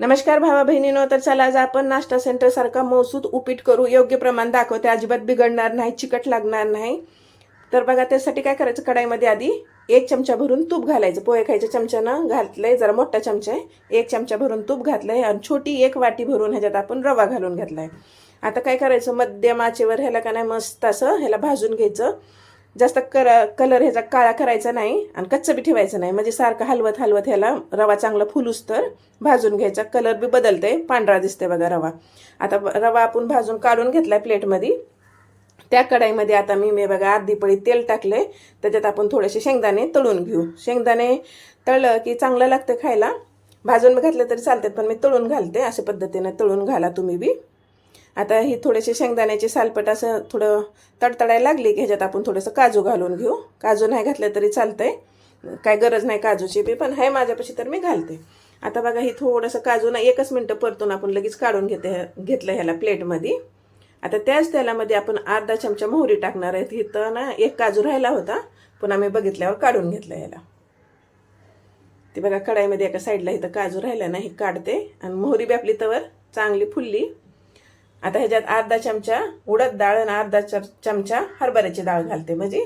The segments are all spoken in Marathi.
नमस्कार भावा बहिणींनो, तर चला आज आपण नाश्ता सेंटर सारखा मौसूद उपीट करू. योग्य प्रमाण दाखवते, अजिबात बिघडणार नाही, चिकट लागणार नाही. तर बघा त्यासाठी काय करायचं, कढाईमध्ये आधी 1 चमचा भरून तूप घालायचं. पोहे खायच्या चमच्यानं घातलंय, जरा मोठा चमचा आहे, 1 चमचा भरून तूप घातलंय आणि छोटी 1 वाटी भरून ह्याच्यात आपण रवा घालून घेतलाय. आता काय करायचं, मध्यम आचेवर ह्याला का नाही मस्त असं ह्याला भाजून घ्यायचं. जास्त कलर ह्याचा काळा करायचा नाही आणि कच्चं बी ठेवायचं नाही, म्हणजे सारखं हलवत हलवत ह्याला रवा चांगला फुलूस तर भाजून घ्यायचा. कलर बी बदलते, पांढरा दिसते बघा रवा. आता रवा आपण भाजून काढून घेतलाय प्लेटमध्ये. त्या कढाईमध्ये आता मी बघा अर्धी पळी तेल टाकले. त्याच्यात आपण थोडेसे शेंगदाणे तळून घेऊ. शेंगदाणे तळलं की चांगलं लागतं खायला. भाजून घातले तरी चालतात, पण मी तळून घालते. अशा पद्धतीने तळून घाला तुम्ही बी. आता ही थोडेसे शेंगदाण्याचे सालपट असं थोडं तडतडायला लागली की ह्याच्यात आपण थोडंसं काजू घालून घेऊ. काजू नाही घातलं तरी चालतंय, काय गरज नाही काजूची बी, पण आहे माझ्यापाशी तर मी घालते. आता बघा ही थोडंसं काजू ना 1 मिनिटं परतून आपण लगेच काढून घेतलं ह्याला प्लेटमध्ये. आता त्याच तेलामध्ये आपण अर्धा चमचा मोहरी टाकणार आहे. इथं ना 1 काजू राहिला होता, पण आम्ही बघितल्यावर काढून घेतलं ह्याला. ते बघा कढाईमध्ये एका साईडला इथं काजू राहिला ना, ही काढते आणि मोहरी बी आपली तवर चांगली फुलली. आता ह्याच्यात अर्धा चमचा उडद डाळ आणि अर्धा चमचा हरभऱ्याची डाळ घालते. म्हणजे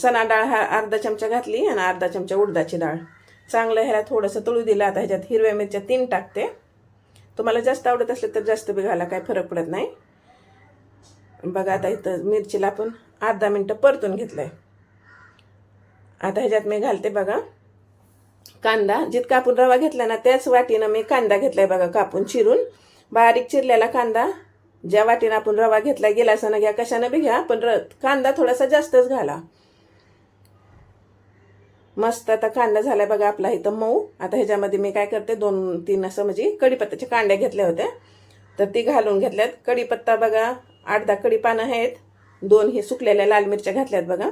चणा डाळ अर्धा चमचा घातली आणि अर्धा चमचा उडदाची डाळ. चांगलं ह्याला थोडंसं तळू दिलं. आता ह्याच्यात हिरव्या मिरच्या 3 टाकते. तुम्हाला जास्त आवडत असले तर जास्त बी घाला, काय फरक पडत नाही. बघा आता इथं मिरचीला आपण अर्धा मिनिटं परतून घेतलंय. आता ह्याच्यात मी घालते बघा कांदा. जितका आपण रवा घेतला ना त्याच वाटीनं मी कांदा घेतलाय बघा, कापून चिरून. बारीक चिरलेला कांदा. ज्या वाटीनं आपण रवा घेतला, गिलासानं घ्या, कशानं बी घ्या, पण कांदा थोडासा जास्तच घाला. मस्त आता कांदा झालाय बघा आपला इथं मऊ. आता ह्याच्यामध्ये मी काय करते, 2-3 असं म्हणजे कढीपत्त्याच्या कांड्या घेतल्या होत्या, तर ती घालून घेतल्यात. कढीपत्ता बघा 8-10 कढीपानं आहेत. 2 हे सुकलेल्या लाल मिरच्या घातल्यात बघा,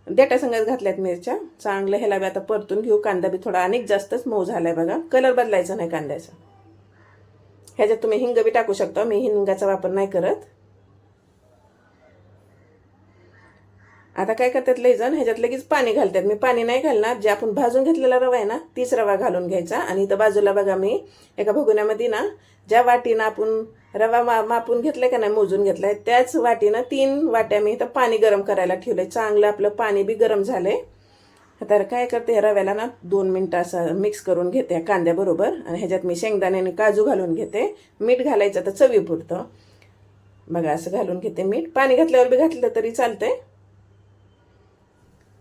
देटासंगच घातल्यात मिरच्या. चांगलं ह्याला बी आता परतून घेऊ. कांदा बी थोडा अनेक जास्तच मऊ झालाय बघा, कलर बदलायचा नाही कांद्याचा. ह्याच्यात तुम्ही हिंग बी टाकू शकता, मी हिंगाचा वापर नाही करत. आता काय करतात लई जण, ह्याच्यात लगेच पाणी घालतात. मी पाणी नाही घालणार. जे आपण भाजून घेतलेला रवा आहे ना, तीच रवा घालून घ्यायचा. आणि इथं बाजूला बघा मी एका भगोन्यामध्ये ना, ज्या वाटीनं आपण रवा मापून घेतलाय का नाही, मोजून घेतलाय, त्याच वाटीनं 3 वाट्या मी इथं पाणी गरम करायला ठेवलंय. चांगलं आपलं पाणी बी गरम झालंय. तर काय करते, रव्याला ना 2 मिनिटं असं मिक्स करून घेते कांद्याबरोबर. आणि ह्याच्यात मी शेंगदाणे आणि काजू घालून घेते. मीठ घालायचं तर चवीपुरतं बघा, असं घालून घेते मीठ. पाणी घातल्यावर बी घातलं तरी चालतंय.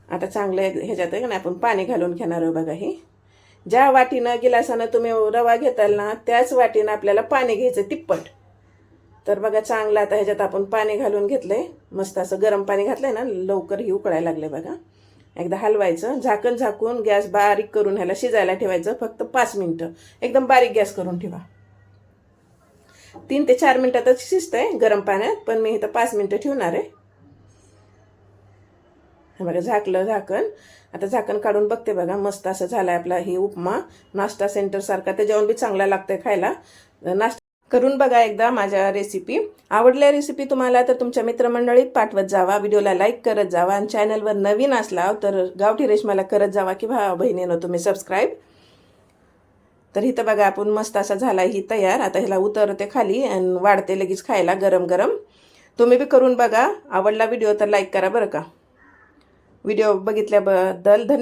आता चांगलं ह्याच्यात आहे ना आपण पाणी घालून घेणार आहोत बघा. हे ज्या वाटीनं गिलासानं तुम्ही रवा घेताल ना, त्याच वाटीनं आपल्याला पाणी घ्यायचं तिप्पट. तर बघा चांगलं आता ह्याच्यात आपण पाणी घालून घेतलंय. मस्त असं गरम पाणी घातलंय ना, लवकर ही उकळायला लागले बघा. एकदा हलवायचं, झाकण झाकून गॅस बारीक करून ह्याला शिजायला ठेवायचं. फक्त 5 मिनिटं एकदम बारीक गॅस करून ठेवा. 3 ते 4 मिनिटातच शिजतंय गरम पाण्यात, पण मी इथं 5 मिनिटं ठेवणार आहे. बघा झाकलं झाकण. आता झाकण काढून बघते बघा, मस्त असं झालाय आपला ही उपमा नाश्ता सेंटर सारखा. त्याच्यावर बी चांगला लागतंय खायला. नाश्ता करून बघा एकदा माझ्या रेसिपी. आवडल्या रेसिपी तुम्हाला तर तुमच्या मित्रमंडळीत पाठवत जावा. व्हिडिओला लाईक करत जावा. आणि चॅनलवर नवीन असला तर गावठी रेशमाला करत जावा की भावा बहिणीनं तुम्ही सबस्क्राईब. तर इथं बघा आपण मस्त असा झाला ही तयार. आता ह्याला उतरते खाली आणि वाढते लगेच खायला गरम गरम. तुम्ही बी करून बघा. आवडला व्हिडिओ तर लाईक करा बरं का. व्हिडिओ बघितल्याबद्दल धन्यवाद.